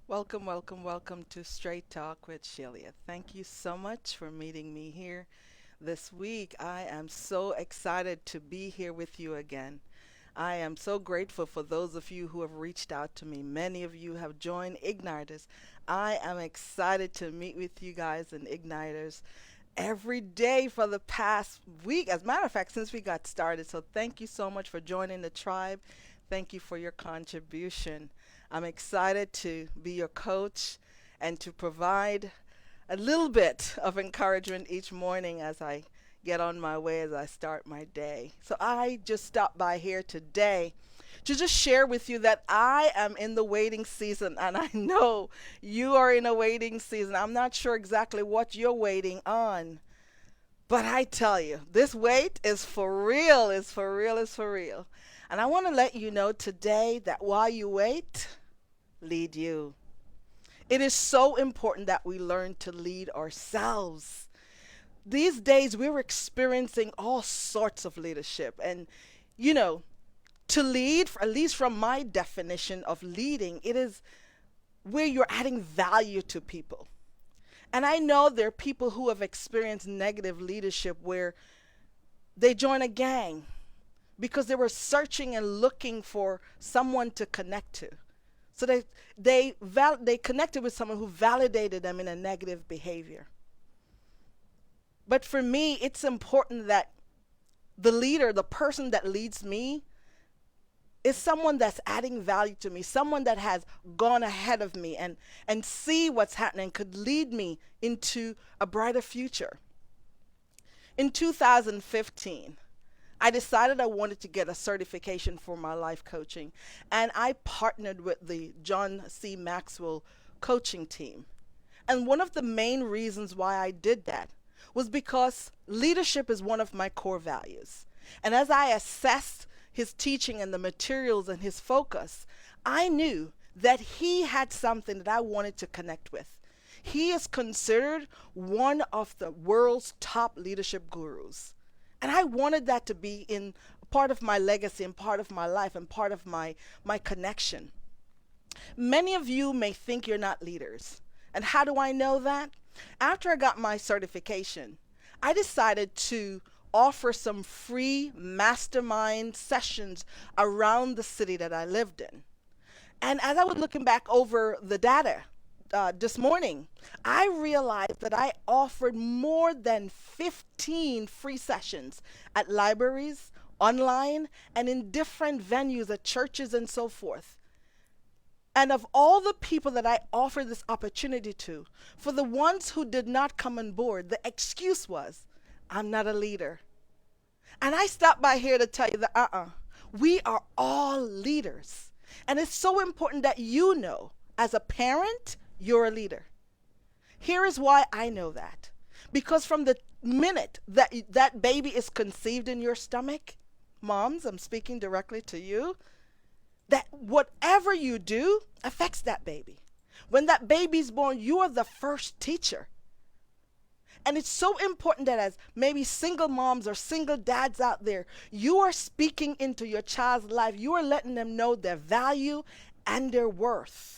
Welcome, welcome, welcome to Straight Talk with Shelia. Thank you so much for meeting me here this week. I am so excited to be here with you again. I am so grateful for those of you who have reached out to me. Many of you have joined Igniters. I am excited to meet with you guys in Igniters every day for the past week. As a matter of fact, since we got started. So thank you so much for joining the tribe. Thank you for your contribution. I'm excited to be your coach and to provide a little bit of encouragement each morning as I get on my way, as I start my day. So I just stopped by here today to just share with you that I am in the waiting season, and I know you are in a waiting season. I'm not sure exactly what you're waiting on, but I tell you, this wait is for real, is for real, is for real. And I want to let you know today that while you wait, lead you. It is so important that we learn to lead ourselves. These days, we're experiencing all sorts of leadership. And, you know, to lead, at least from my definition of leading, it is where you're adding value to people. And I know there are people who have experienced negative leadership where they join a gang because they were searching and looking for someone to connect to. So they connected with someone who validated them in a negative behavior. But for me, it's important that the leader, the person that leads me, is someone that's adding value to me, someone that has gone ahead of me and see what's happening, could lead me into a brighter future. In 2015, I decided I wanted to get a certification for my life coaching, and I partnered with the John C. Maxwell coaching team. And one of the main reasons why I did that was because leadership is one of my core values. And as I assessed his teaching and the materials and his focus, I knew that he had something that I wanted to connect with. He is considered one of the world's top leadership gurus. And I wanted that to be in part of my legacy and part of my life and part of my connection. Many of you may think you're not leaders. And how do I know that? After I got my certification, I decided to offer some free mastermind sessions around the city that I lived in. And as I was looking back over the data this morning, I realized that I offered more than 15 free sessions at libraries, online, and in different venues at churches and so forth. And of all the people that I offered this opportunity to, for the ones who did not come on board, the excuse was, I'm not a leader. And I stopped by here to tell you that we are all leaders. And it's so important that you know, as a parent, you're a leader. Here is why I know that. Because from the minute that that baby is conceived in your stomach, moms, I'm speaking directly to you, that whatever you do affects that baby. When that baby's born, you are the first teacher. And it's so important that as maybe single moms or single dads out there, you are speaking into your child's life. You are letting them know their value and their worth.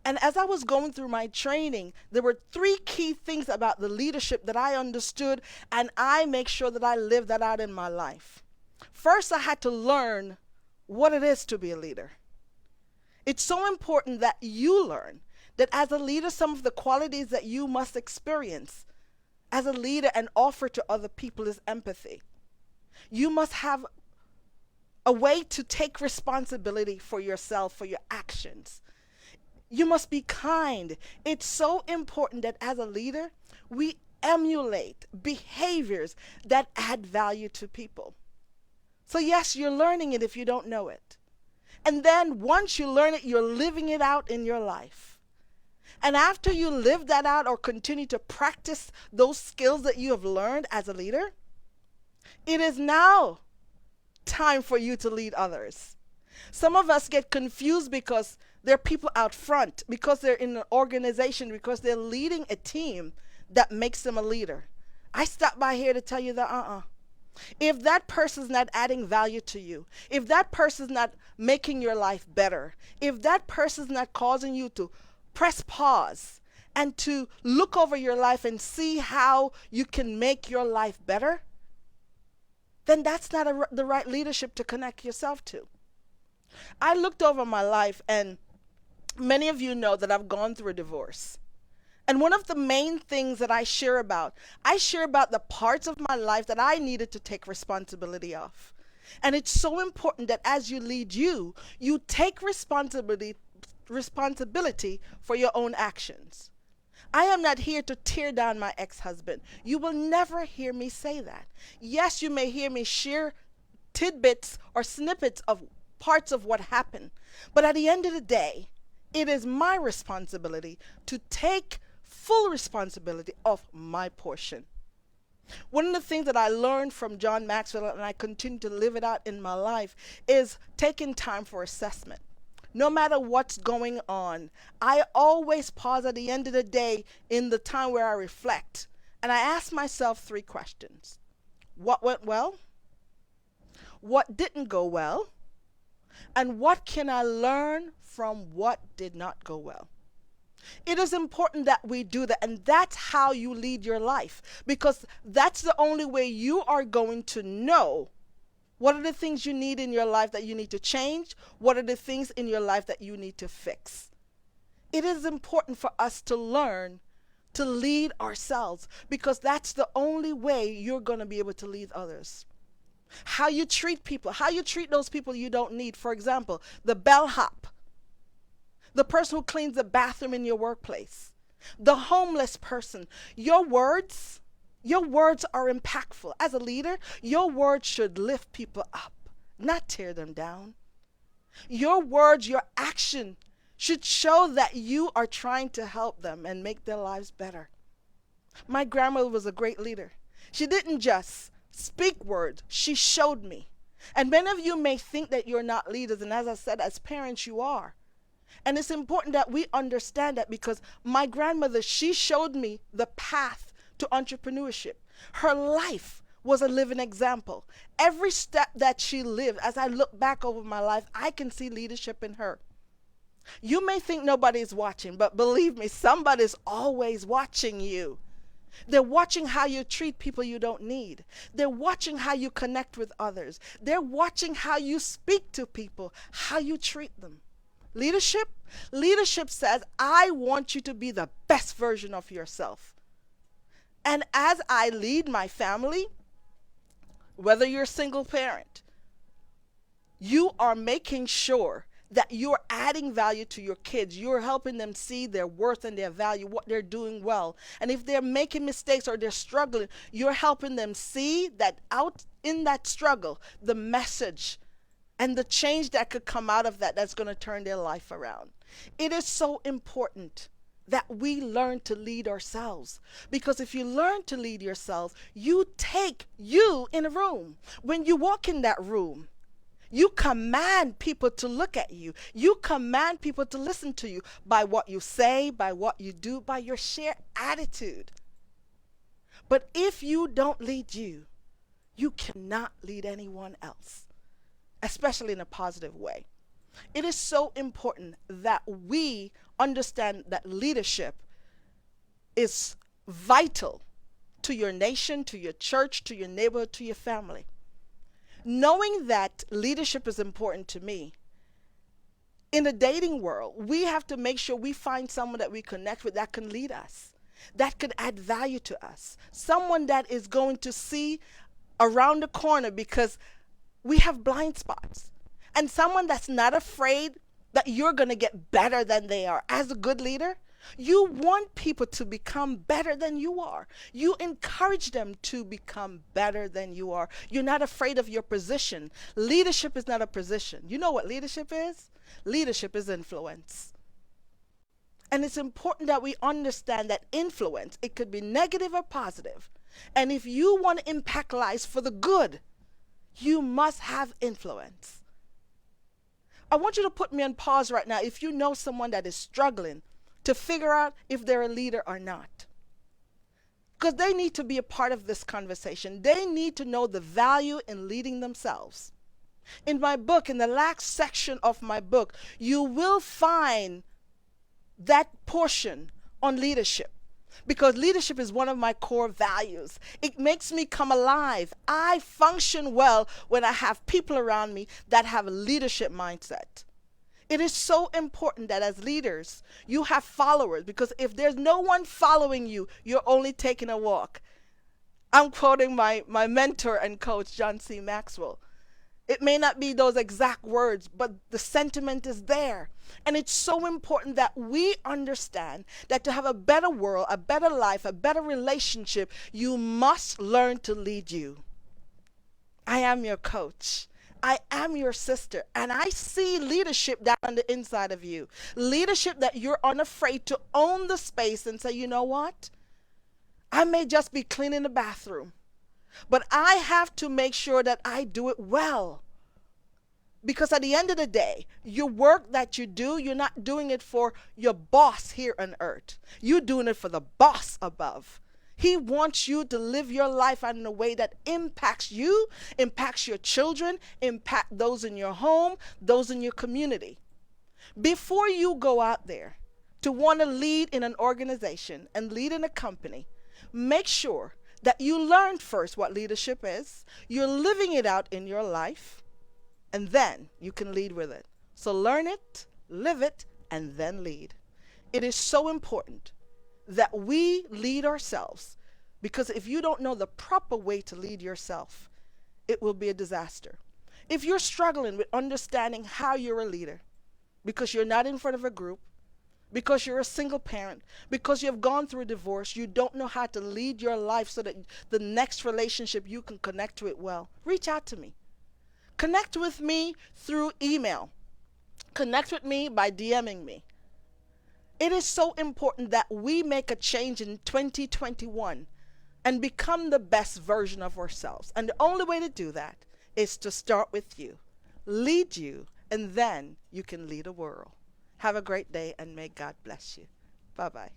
And as I was going through my training, there were three key things about the leadership that I understood, and I make sure that I live that out in my life. First, I had to learn what it is to be a leader. It's so important that you learn that as a leader, some of the qualities that you must experience as a leader and offer to other people is empathy. You must have a way to take responsibility for yourself, for your actions. You must be kind. It's so important that as a leader, we emulate behaviors that add value to people. So yes, you're learning it if you don't know it. And then once you learn it, you're living it out in your life. And after you live that out or continue to practice those skills that you have learned as a leader, it is now time for you to lead others. Some of us get confused because there are people out front, because they're in an organization, because they're leading a team that makes them a leader. I stopped by here to tell you that If that person's not adding value to you, if that person's not making your life better, if that person's not causing you to press pause and to look over your life and see how you can make your life better, then that's not the right leadership to connect yourself to. I looked over my life, and many of you know that I've gone through a divorce. And one of the main things that I share about the parts of my life that I needed to take responsibility of. And it's so important that as you lead you take responsibility for your own actions. I am not here to tear down my ex-husband. You will never hear me say that. Yes, you may hear me share tidbits or snippets of parts of what happened. But at the end of the day, it is my responsibility to take full responsibility of my portion. One of the things that I learned from John Maxwell, and I continue to live it out in my life, is taking time for assessment. No matter what's going on, I always pause at the end of the day in the time where I reflect, and I ask myself 3 questions. What went well? What didn't go well? And what can I learn from what did not go well? It is important that we do that, and that's how you lead your life, because that's the only way you are going to know what are the things you need in your life that you need to change, what are the things in your life that you need to fix. It is important for us to learn to lead ourselves, because that's the only way you're going to be able to lead others. How you treat people, how you treat those people you don't need. For example, the bellhop, the person who cleans the bathroom in your workplace, the homeless person. Your words are impactful. As a leader, your words should lift people up, not tear them down. Your words, your action should show that you are trying to help them and make their lives better. My grandmother was a great leader. She didn't just speak words, she showed me. And many of you may think that you're not leaders, and as I said, as parents you are. And it's important that we understand that, because my grandmother, she showed me the path to entrepreneurship. Her life was a living example. Every step that she lived, as I look back over my life, I can see leadership in her. You may think nobody's watching, but believe me, somebody's always watching you. They're watching how you treat people you don't need. They're watching how you connect with others. They're watching how you speak to people, how you treat them. Leadership says, I want you to be the best version of yourself. And as I lead my family, whether you're a single parent, you are making sure that you're adding value to your kids. You're helping them see their worth and their value, what they're doing well. And if they're making mistakes or they're struggling, you're helping them see that out in that struggle, the message and the change that could come out of that, that's going to turn their life around. It is so important that we learn to lead ourselves, because if you learn to lead yourself, you take you in a room. When you walk in that room, you command people to look at you. You command people to listen to you by what you say, by what you do, by your shared attitude. But if you don't lead you, you cannot lead anyone else, especially in a positive way. It is so important that we understand that leadership is vital to your nation, to your church, to your neighborhood, to your family. Knowing that leadership is important to me, in the dating world, we have to make sure we find someone that we connect with that can lead us, that can add value to us, someone that is going to see around the corner, because we have blind spots, and someone that's not afraid that you're going to get better than they are. As a good leader, you want people to become better than you are. You encourage them to become better than you are. You're not afraid of your position. Leadership is not a position. You know what leadership is? Leadership is influence. And it's important that we understand that influence, it could be negative or positive. And if you want to impact lives for the good, you must have influence. I want you to put me on pause right now if you know someone that is struggling to figure out if they're a leader or not. because they need to be a part of this conversation. They need to know the value in leading themselves. In my book, in the last section of my book, you will find that portion on leadership, because leadership is one of my core values. It makes me come alive. I function well when I have people around me that have a leadership mindset. It is so important that as leaders, you have followers, because if there's no one following you, you're only taking a walk. I'm quoting my mentor and coach, John C. Maxwell. It may not be those exact words, but the sentiment is there. And it's so important that we understand that to have a better world, a better life, a better relationship, you must learn to lead you. I am your coach. I am your sister, and I see leadership down on the inside of you. Leadership that you're unafraid to own the space and say, you know what? I may just be cleaning the bathroom, but I have to make sure that I do it well. Because at the end of the day, your work that you do, you're not doing it for your boss here on earth. You're doing it for the boss above. He wants you to live your life in a way that impacts you, impacts your children, impact those in your home, those in your community. Before you go out there to want to lead in an organization and lead in a company, make sure that you learn first what leadership is, you're living it out in your life, and then you can lead with it. So learn it, live it, and then lead. It is so important that we lead ourselves, because if you don't know the proper way to lead yourself, it will be a disaster. If you're struggling with understanding how you're a leader, because you're not in front of a group, because you're a single parent, because you've gone through a divorce, you don't know how to lead your life so that the next relationship you can connect to it well, reach out to me. Connect with me through email. Connect with me by DMing me. It is so important that we make a change in 2021 and become the best version of ourselves. And the only way to do that is to start with you, lead you, and then you can lead a world. Have a great day, and may God bless you. Bye-bye.